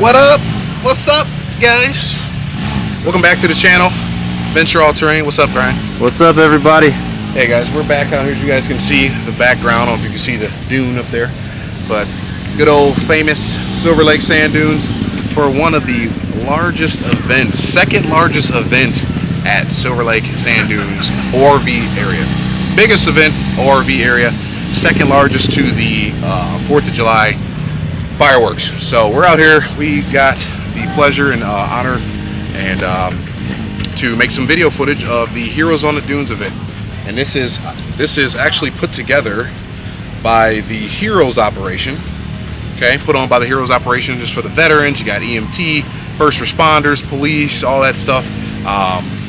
What up? What's up, guys? Welcome back to the channel. Venture All Terrain. What's up, Brian? What's up, everybody? Hey guys, we're back out here. As you guys can see the background. I don't know if you can see the dune up there, but good old famous Silver Lake sand dunes for one of the largest events, second largest event at Silver Lake Sand Dunes ORV area. Biggest event, ORV area. Second largest to the 4th of July fireworks. So we're out here. We got the pleasure and honor and to make some video footage of the Heroes on the Dunes event. And this is actually put together by the Heroes operation. Okay, put on by the Heroes operation just for the veterans. You got EMT, first responders, police, all that stuff,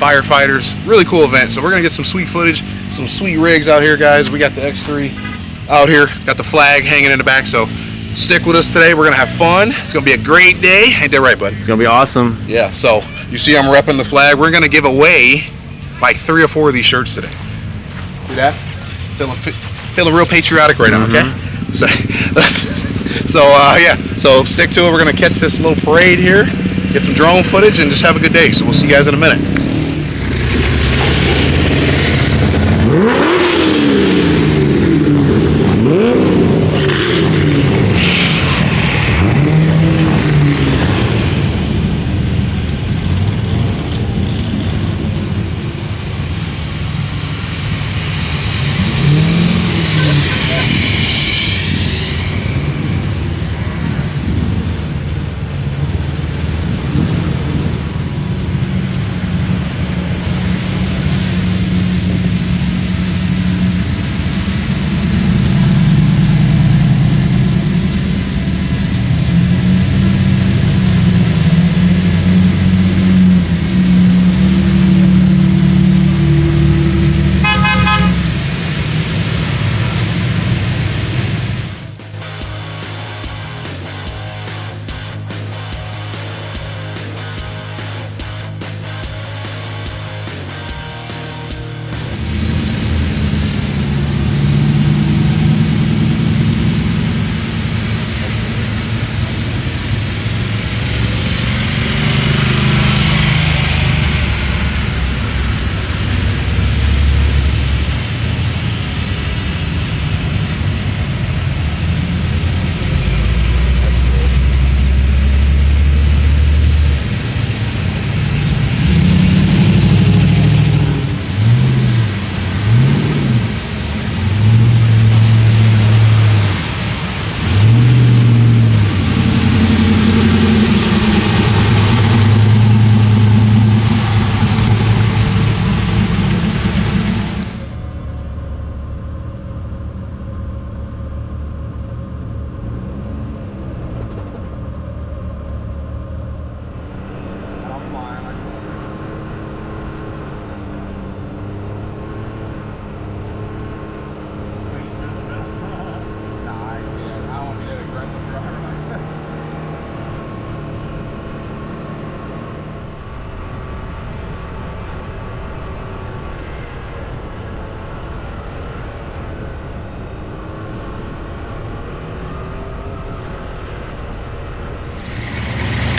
firefighters. Really cool event. So we're gonna get some sweet footage, some sweet rigs out here, guys. We got the X3 out here, got the flag hanging in the back. So stick with us today. We're gonna have fun. It's gonna be a great day. Ain't that right, bud? It's gonna be awesome. Yeah. So you see, I'm repping the flag. We're gonna give away like 3 or 4 of these shirts today. See that? Feeling real patriotic right now. Okay. So yeah. So stick to it. We're gonna catch this little parade here, get some drone footage, and just have a good day. So we'll see you guys in a minute.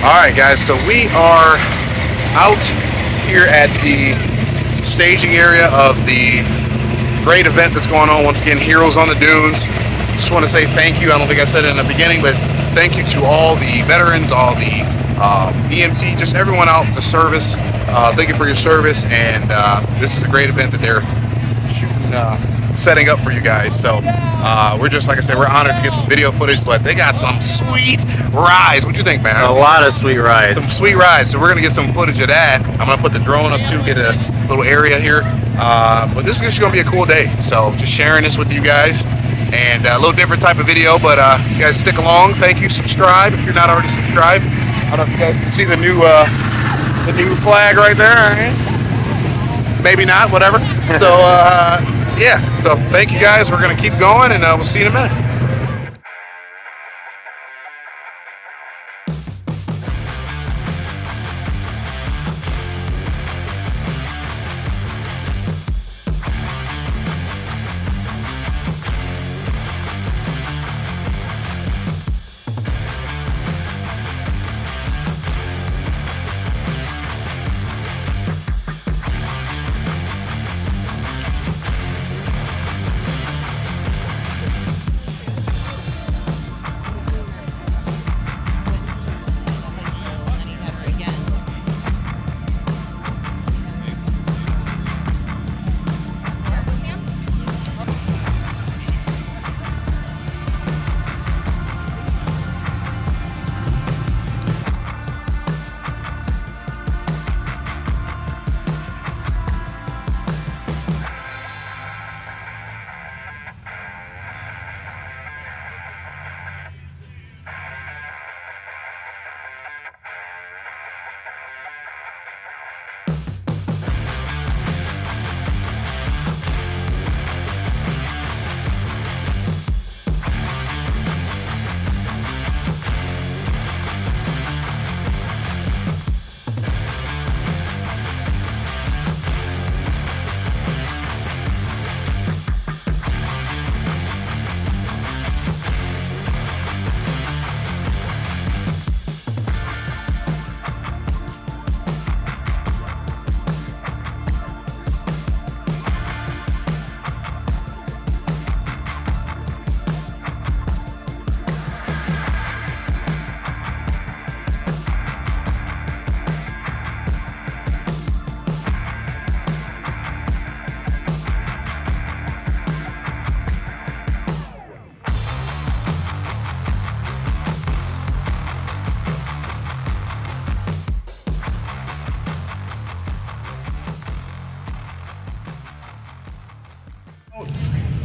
Alright guys, so we are out here at the staging area of the great event that's going on. Once again, Heroes on the Dunes. Just want to say thank you. I don't think I said it in the beginning, but thank you to all the veterans, all the EMT, just everyone out to service. Thank you for your service, and this is a great event that they're setting up for you guys. So we're just, like I said, we're honored to get some video footage, but they got some sweet rides. What do you think, man? A lot of sweet rides. Some sweet rides. So we're gonna get some footage of that. I'm gonna put the drone up too, get a little area here. But this is just gonna be a cool day. So just sharing this with you guys, and a little different type of video. But you guys stick along. Thank you. Subscribe if you're not already subscribed. I don't know if you guys can see the new flag right there. Right? Maybe not. Whatever. So yeah. So thank you guys. We're gonna keep going, and we'll see you in a minute.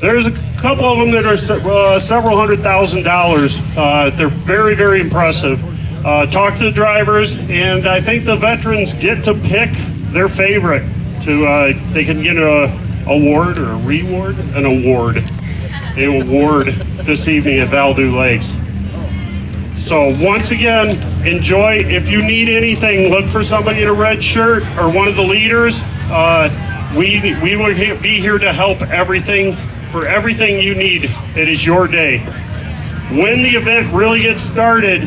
There's a couple of them that are several $100,000. They're very, very impressive. Talk to the drivers, and I think the veterans get to pick their favorite. They can get an award this evening at Valdu Lakes. So once again, enjoy. If you need anything, look for somebody in a red shirt or one of the leaders. We will be here to help for everything you need. It is your day. When the event really gets started,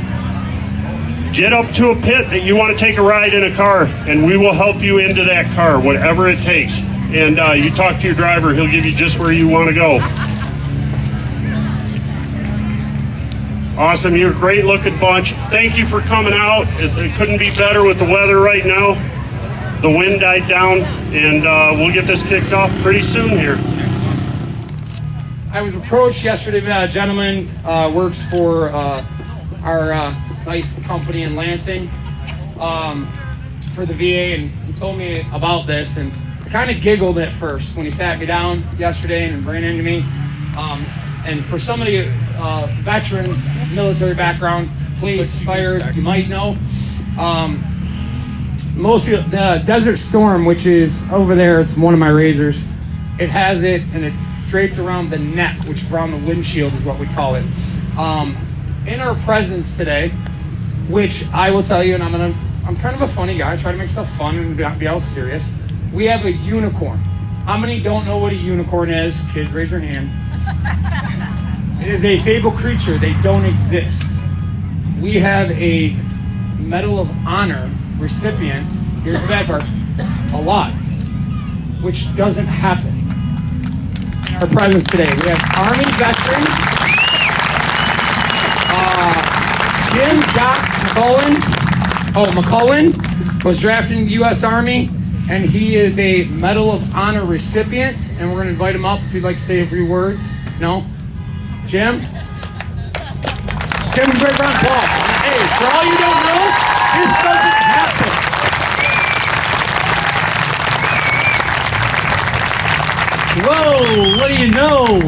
get up to a pit that you want to take a ride in a car, and we will help you into that car, whatever it takes. And you talk to your driver, he'll give you just where you want to go. Awesome, you're a great looking bunch. Thank you for coming out. It couldn't be better with the weather right now. The wind died down, and we'll get this kicked off pretty soon here. I was approached yesterday by a gentleman works for our nice company in Lansing for the VA, and he told me about this, and I kind of giggled at first when he sat me down yesterday and ran into me. And for some of you veterans, military background, police, fire, you might know. Most people, the Desert Storm, which is over there, it's one of my razors. It has it, and it's draped around the neck, which around the windshield is what we call it. In our presence today, which I will tell you, and I'm kind of a funny guy. I try to make stuff fun and not be all serious. We have a unicorn. How many don't know what a unicorn is? Kids, raise your hand. It is a fabled creature. They don't exist. We have a Medal of Honor recipient, here's the bad part, alive, which doesn't happen. In our presence today, we have Army veteran, Jim Doc McCullen was drafted in the U.S. Army, and he is a Medal of Honor recipient, and we're going to invite him up if you'd like to say a few words. No? Jim? Let's give him a great round of applause. Hey, for all you don't know, this doesn't happen. Whoa, what do you know?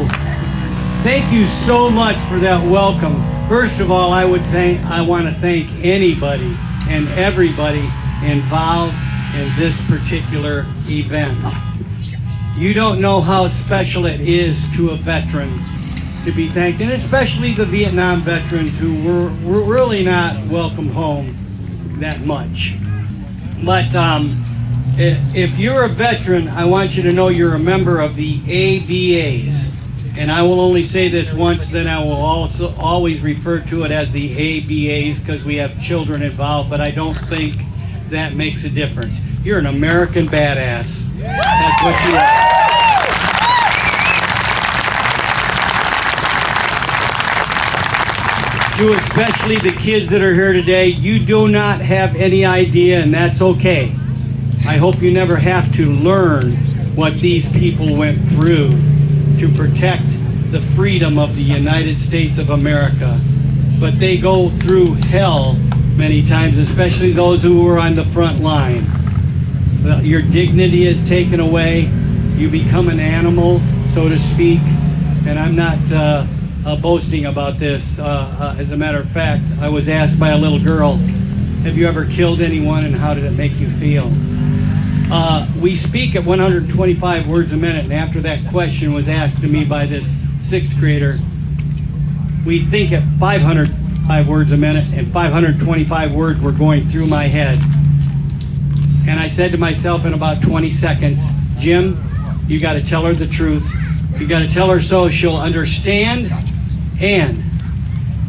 Thank you so much for that welcome. First of all, I want to thank anybody and everybody involved in this particular event. You don't know how special it is to a veteran to be thanked, and especially the Vietnam veterans who were really not welcome home that much. But if you're a veteran, I want you to know you're a member of the AVAs. And I will only say this once, then I will also always refer to it as the AVAs because we have children involved, but I don't think that makes a difference. You're an American badass. That's what you are. To especially the kids that are here today, you do not have any idea, and that's okay. I hope you never have to learn what these people went through to protect the freedom of the United States of America. But they go through hell many times, especially those who were on the front line. Your dignity is taken away. You become an animal, so to speak. And I'm not boasting about this. As a matter of fact, I was asked by a little girl, have you ever killed anyone and how did it make you feel? We speak at 125 words a minute, and after that question was asked to me by this 6th grader, we think at 505 words a minute, and 525 words were going through my head. And I said to myself in about 20 seconds, Jim, you got to tell her the truth. You got to tell her so she'll understand, and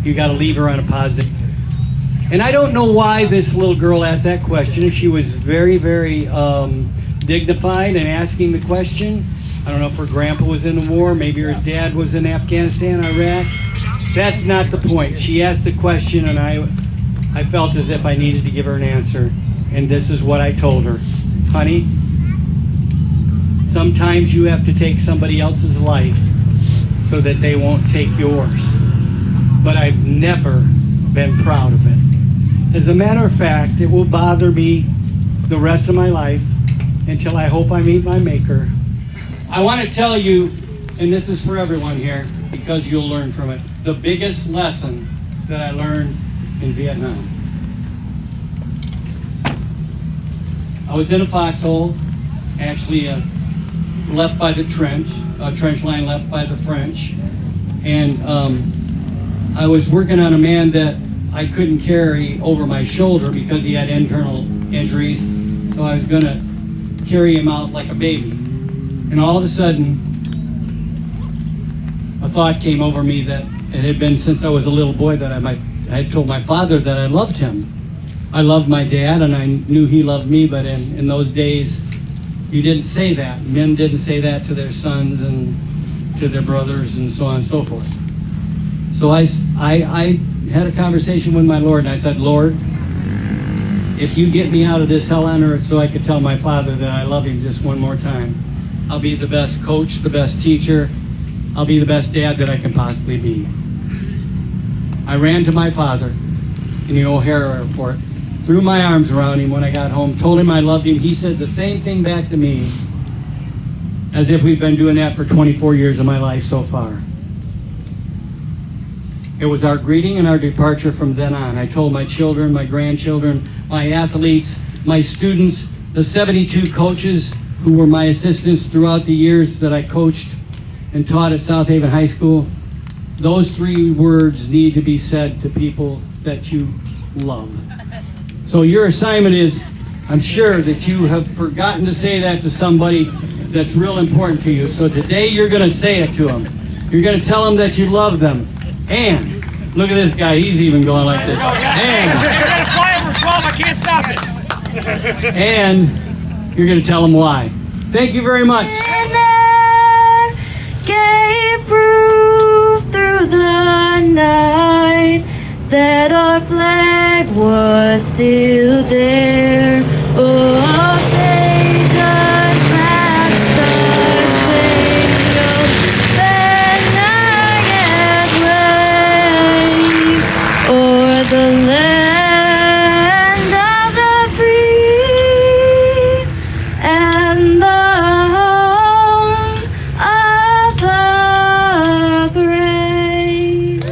you got to leave her on a positive. And I don't know why this little girl asked that question. She was very, very dignified in asking the question. I don't know if her grandpa was in the war, maybe her dad was in Afghanistan, Iraq. That's not the point. She asked the question, and I felt as if I needed to give her an answer. And this is what I told her. Honey, sometimes you have to take somebody else's life so that they won't take yours. But I've never been proud of it. As a matter of fact, it will bother me the rest of my life until I hope I meet my maker. I want to tell you, and this is for everyone here because you'll learn from it. The biggest lesson that I learned in Vietnam. I was in a foxhole, actually left by the trench, a trench line left by the French, and I was working on a man that I couldn't carry over my shoulder because he had internal injuries, so I was going to carry him out like a baby. And all of a sudden, a thought came over me that it had been since I was a little boy that I had told my father that I loved him. I loved my dad, and I knew he loved me, but in those days, you didn't say that. Men didn't say that to their sons and to their brothers and so on and so forth. So I had a conversation with my Lord, and I said, Lord, if you get me out of this hell on earth so I could tell my father that I love him just one more time, I'll be the best coach, the best teacher, I'll be the best dad that I can possibly be. I ran to my father in the O'Hare airport, threw my arms around him when I got home, told him I loved him. He said the same thing back to me as if we've been doing that for 24 years of my life so far. It was our greeting and our departure from then on. I told my children, my grandchildren, my athletes, my students, the 72 coaches who were my assistants throughout the years that I coached and taught at South Haven High School, those 3 words need to be said to people that you love. So your assignment is, I'm sure that you have forgotten to say that to somebody that's real important to you. So today you're going to say it to them. You're going to tell them that you love them. And look at this guy, he's even going like this. And You're gonna fly over 12, I can't stop it. and you're going to tell them why. Thank you very much. Gave proof through the night that our flag was still there. Oh, say does that stars spangled banner yet wave o'er the land of the free and the home of the brave.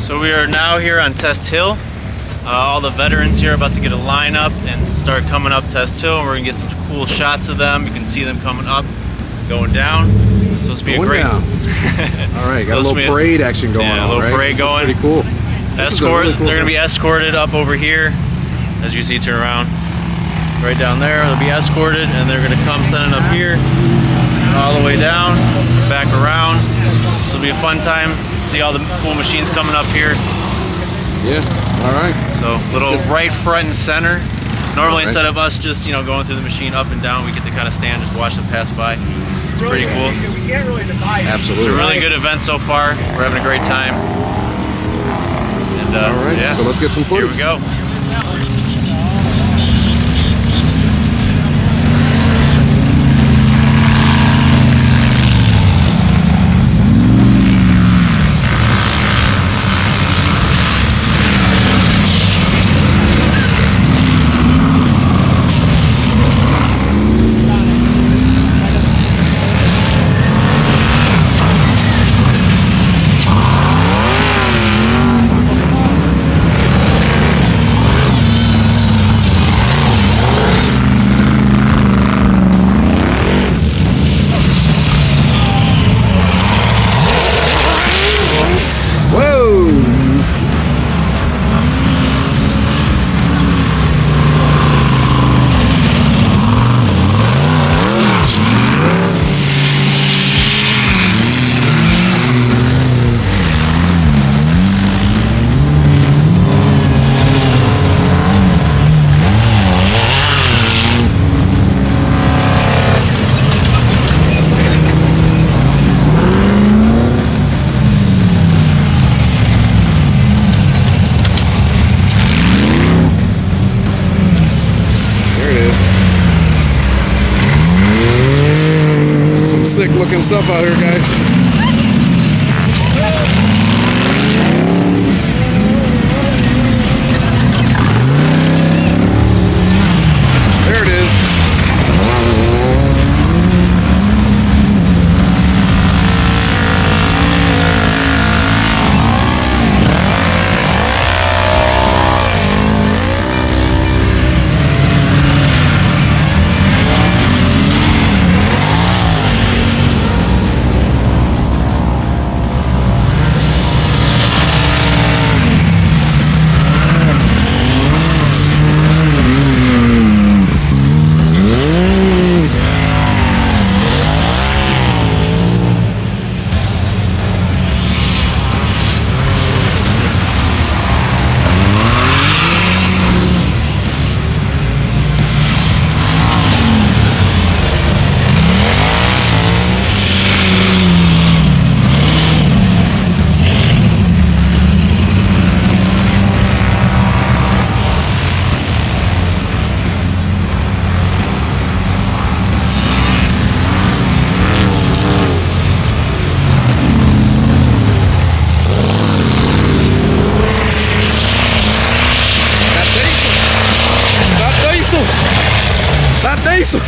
So we are now here on Test Hill. All the veterans here are about to get a line up and start coming up Test Hill. We're gonna get some cool shots of them. You can see them coming up, going down. So it's be a Going great. down. All right, got a Supposed to little be parade action going yeah, on, a little right? parade This is going. pretty cool. This is a Escort. really cool They're gonna be thing. escorted up over here, as you see. Turn around, right down there. They'll be escorted, and they're gonna come sending up here, all the way down, back around. So it'll be a fun time. See all the cool machines coming up here. Yeah, all right. So little Let's get- right front and center. Normally Alright. instead of us just going through the machine up and down, we get to kind of stand, just watch them pass by. It's pretty cool. We can't really divide. Absolutely. It's a really good event so far. We're having a great time. And All right, yeah. so let's get some Here footage. we go. looking stuff out here, guys. There it is. Diesel.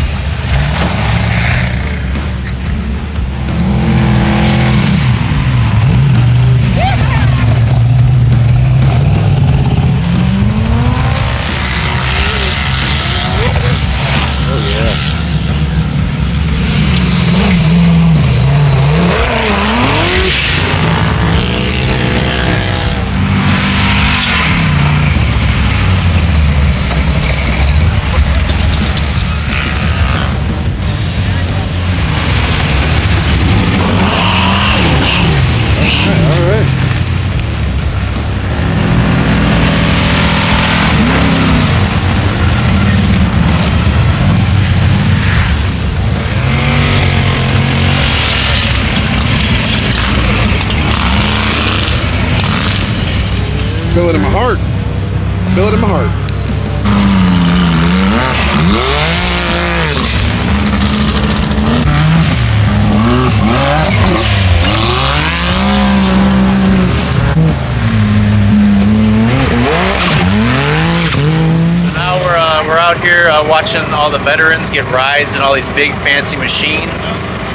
Feel it in my heart. Feel it in my heart. Now we're out here watching all the veterans get rides in all these big fancy machines,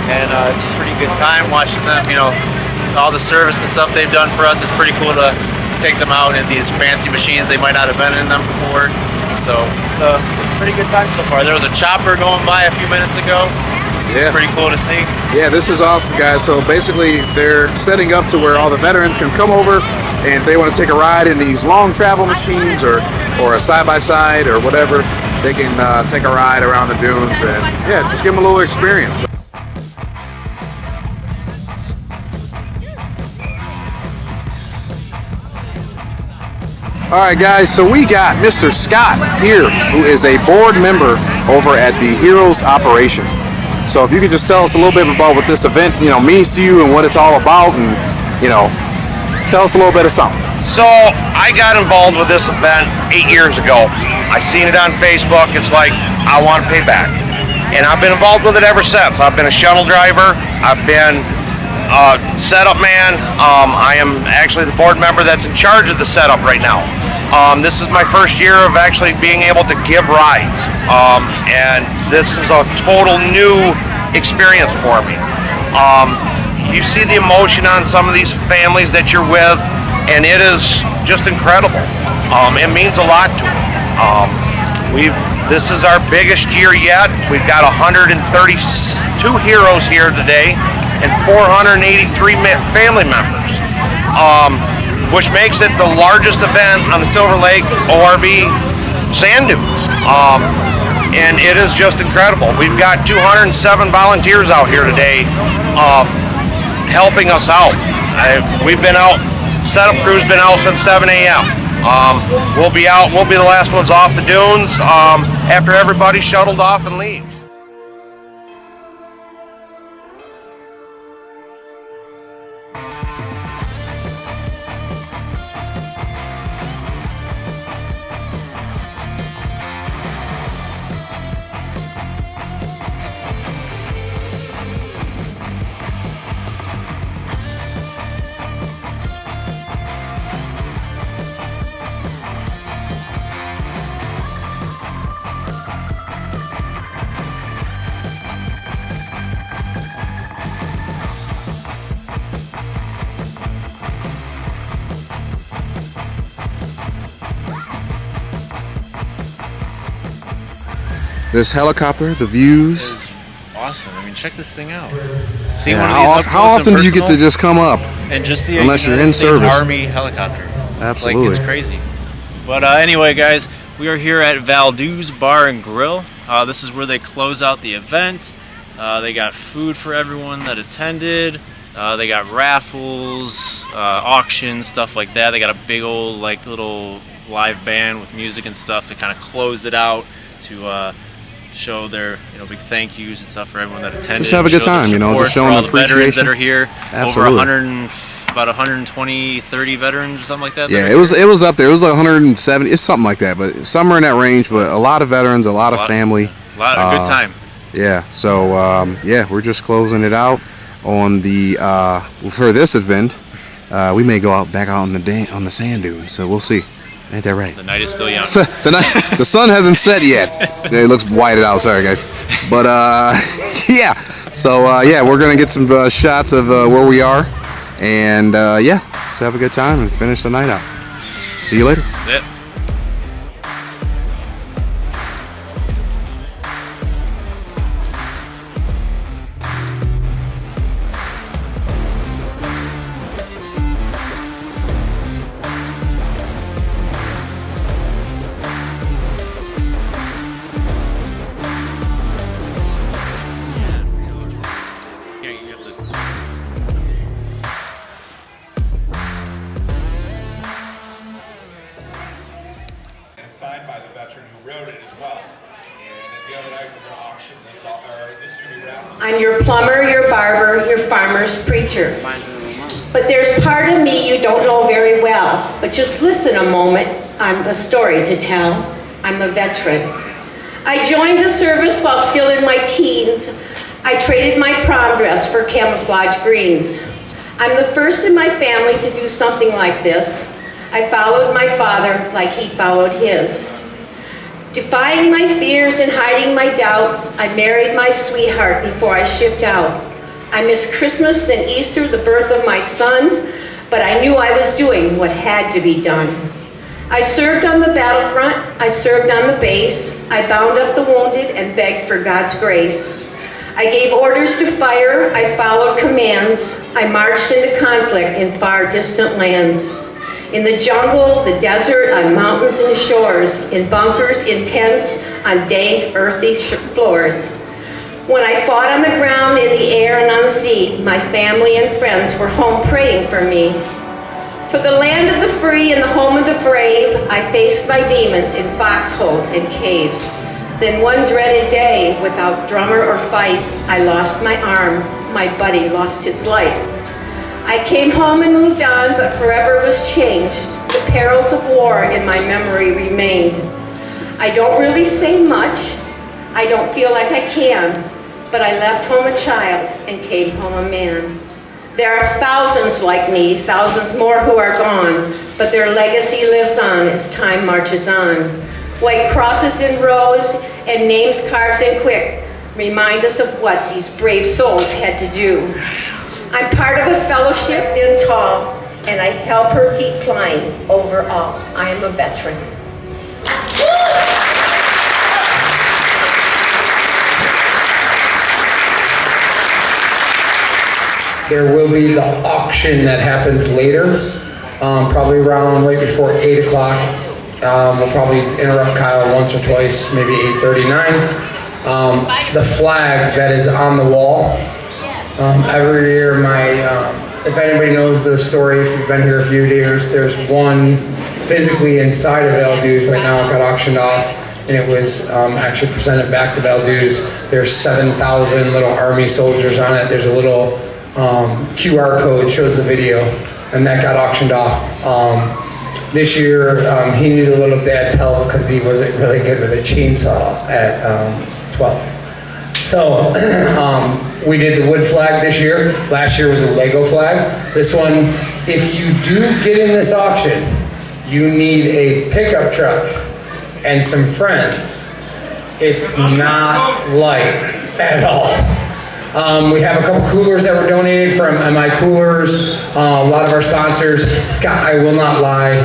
and it's a pretty good time watching them. You know, all the service and stuff they've done for us. It's pretty cool to take them out in these fancy machines. They might not have been in them before. So, pretty good time so far. There was a chopper going by a few minutes ago. Yeah. Pretty cool to see. Yeah, this is awesome, guys. So basically, they're setting up to where all the veterans can come over, and if they want to take a ride in these long travel machines or a side-by-side or whatever, they can take a ride around the dunes and, yeah, just give them a little experience. All right, guys, so we got Mr. Scott here, who is a board member over at the Heroes Operation. So if you could just tell us a little bit about what this event, you know, means to you and what it's all about, and, you know, tell us a little bit of something. So I got involved with this event 8 years ago. I seen it on Facebook. It's like, I want to pay back. And I've been involved with it ever since. I've been a shuttle driver. I've been setup man. I am actually the board member that's in charge of the setup right now. This is my first year of actually being able to give rides, and this is a total new experience for me. You see the emotion on some of these families that you're with, and it is just incredible. It means a lot to them. This is our biggest year yet. We've got 132 heroes here today and 483 family members, which makes it the largest event on the Silver Lake ORV sand dunes. And it is just incredible. We've got 207 volunteers out here today helping us out. We've been out, setup crew's been out since 7 a.m. We'll be out, we'll be the last ones off the dunes after everybody's shuttled off and leaves. this helicopter, the views. Awesome. I mean, check this thing out. See Yeah, one of how, these up how close often and do you get to personal? just come up? And just the Unless you're United in States service. Army helicopter. Absolutely. Like, it's crazy. But anyway, guys, we are here at Valdew's Bar and Grill. This is where they close out the event. They got food for everyone that attended. They got raffles, auctions, stuff like that. They got a big old like little live band with music and stuff to kind of close it out to show their big thank yous and stuff for everyone that attended. Just have a good time, just showing all the veterans appreciation. that are here. Absolutely. Over about 120, 30 veterans or something like that. Yeah, it was up there. It was like 170, it's something like that, but somewhere in that range. But a lot of veterans, a lot of family, a lot of good time. Yeah, so yeah, we're just closing it out on the for this event. We may go back out on the sand dunes, so we'll see. Ain't that right? The night is still young. The sun hasn't set yet. It looks whited out. Sorry, guys. But yeah. So yeah, we're gonna get some shots of where we are, and yeah, just have a good time and finish the night out. See you later. That's it. Signed by the veteran who wrote it as well. And at the other night, we're going to auction this off. This is going to be raffled. I'm your plumber, your barber, your farmer's preacher. But there's part of me you don't know very well. But just listen a moment. I'm a story to tell. I'm a veteran. I joined the service while still in my teens. I traded my prom dress for camouflage greens. I'm the first in my family to do something like this. I followed my father like he followed his. Defying my fears and hiding my doubt, I married my sweetheart before I shipped out. I missed Christmas and Easter, the birth of my son, but I knew I was doing what had to be done. I served on the battlefront, I served on the base, I bound up the wounded and begged for God's grace. I gave orders to fire, I followed commands, I marched into conflict in far distant lands. In the jungle, the desert, on mountains and shores, in bunkers, in tents, on dank, earthy floors. When I fought on the ground, in the air, and on the sea, my family and friends were home praying for me. For the land of the free and the home of the brave, I faced my demons in foxholes and caves. Then one dreaded day, without drummer or fight, I lost my arm, my buddy lost his life. I came home and moved on, but forever was changed. The perils of war in my memory remained. I don't really say much. I don't feel like I can, but I left home a child and came home a man. There are thousands like me, thousands more who are gone, but their legacy lives on as time marches on. White crosses in rows and names carved in quick remind us of what these brave souls had to do. I'm part of a fellowship in tall, and I help her keep flying over all. I am a veteran. There will be the auction that happens later, probably around right before 8 o'clock. We'll probably interrupt Kyle once or twice, maybe 8:39. The flag that is on the wall. Every year, if anybody knows the story, if you've been here a few years, there's one physically inside of Valdew's right now. It got auctioned off, and it was actually presented back to Valdew's. There's 7,000 little Army soldiers on it. There's a little QR code, shows the video, and that got auctioned off. This year, he needed a little dad's help because he wasn't really good with a chainsaw at 12. So we did the wood flag this year. Last year was a Lego flag. This one, if you do get in this auction, you need a pickup truck and some friends. It's not light at all. We have a couple coolers that were donated from MI Coolers, a lot of our sponsors. It's got, I will not lie,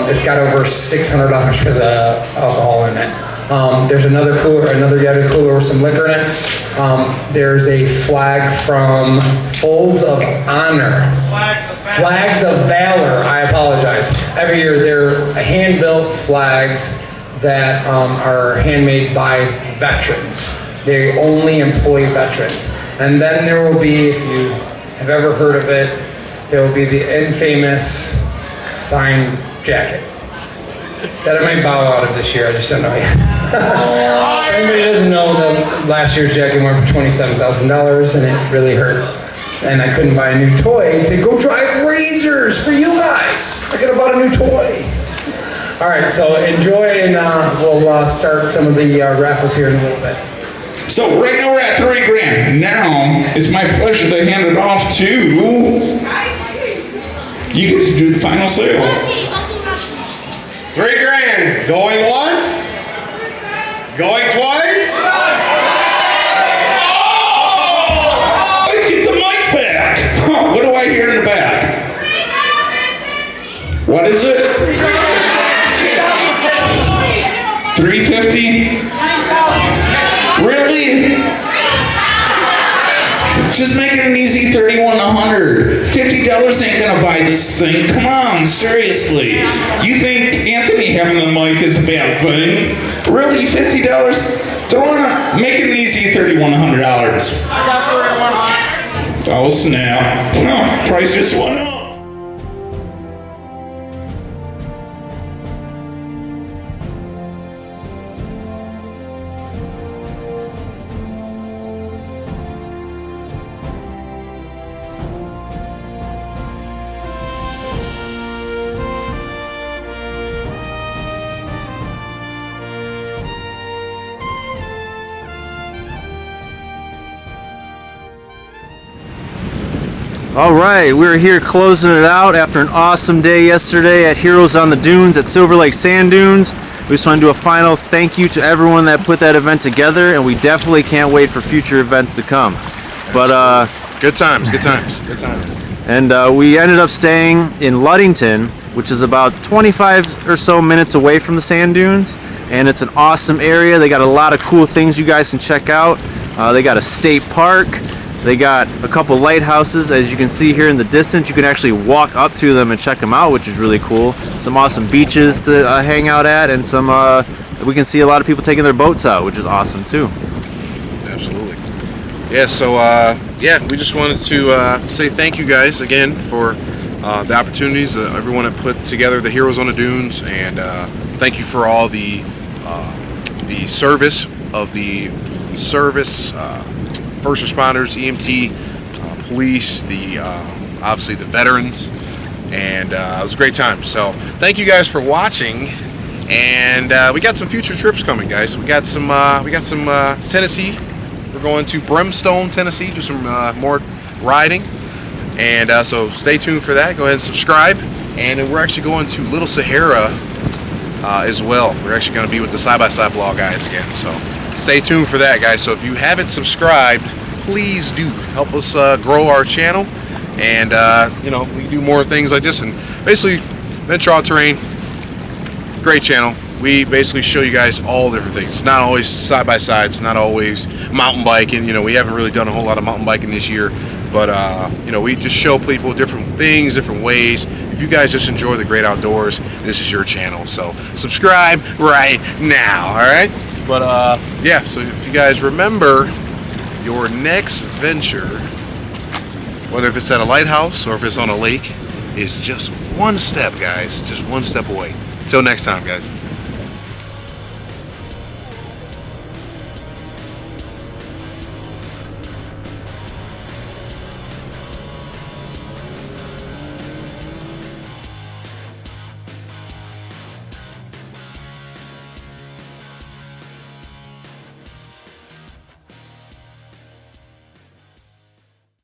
it's got over $600 for the alcohol in it. There's another cooler, another Yeti cooler with some liquor in it. There's a flag from Folds of Honor. Flags of Valor, I apologize. Every year they're hand-built flags that are handmade by veterans. They only employ veterans. And then there will be, if you have ever heard of it, there will be the infamous signed jacket that I might bow out of this year. I just don't know yet. If anybody doesn't know, the last year's jacket went for $27,000 and it really hurt. And I couldn't buy a new toy to go drive Razors for you guys. I could have bought a new toy. All right, so enjoy, and we'll start some of the raffles here in a little bit. So right now we're at $3,000. Now it's my pleasure to hand it off to you guys to do the final sale. $3,000. Going once? Going twice? Oh! Get the mic back. What do I hear in the back? What is it? $350? Really? Just make it an easy $3,100. $50 ain't gonna buy this thing. Come on, seriously. You think Anthony having the mic is a bad thing? Really, $50? Make it an easy $3,100. I got $3,100. Oh snap! Price just went up. All right, we're here closing it out after an awesome day yesterday at Heroes on the Dunes at Silver Lake Sand Dunes. We just want to do a final thank you to everyone that put that event together, and we definitely can't wait for future events to come. But good times, good times, good times. And we ended up staying in Ludington, which is about 25 or so minutes away from the sand dunes, and it's an awesome area. They got a lot of cool things you guys can check out. They got a state park. They got a couple lighthouses, as you can see here in the distance. You can actually walk up to them and check them out, which is really cool. Some awesome beaches to hang out at, and some we can see a lot of people taking their boats out, which is awesome too. Absolutely. Yeah, so yeah, we just wanted to say thank you guys again for the opportunities, everyone that put together the Heroes on the Dunes, and thank you for all the service of the first responders, EMT, police, obviously the veterans, and it was a great time. So thank you guys for watching, and we got some future trips coming, guys. We got some Tennessee. We're going to Brimstone, Tennessee, do some more riding, and so stay tuned for that. Go ahead and subscribe, and we're actually going to Little Sahara as well. We're actually going to be with the Side-by-Side blog guys again, so stay tuned for that, guys. So if you haven't subscribed, please do help us grow our channel, and you know, we do more things like this. And basically, Venture All Terrain, great channel. We basically show you guys all different things. It's not always side-by-side. It's not always mountain biking. You know, we haven't really done a whole lot of mountain biking this year, but you know, we just show people different things, different ways. If you guys just enjoy the great outdoors, this is your channel. So subscribe right now, all right? But yeah, so if you guys remember, your next venture, whether if it's at a lighthouse or if it's on a lake, is just one step, guys. Just one step away. Till next time, guys.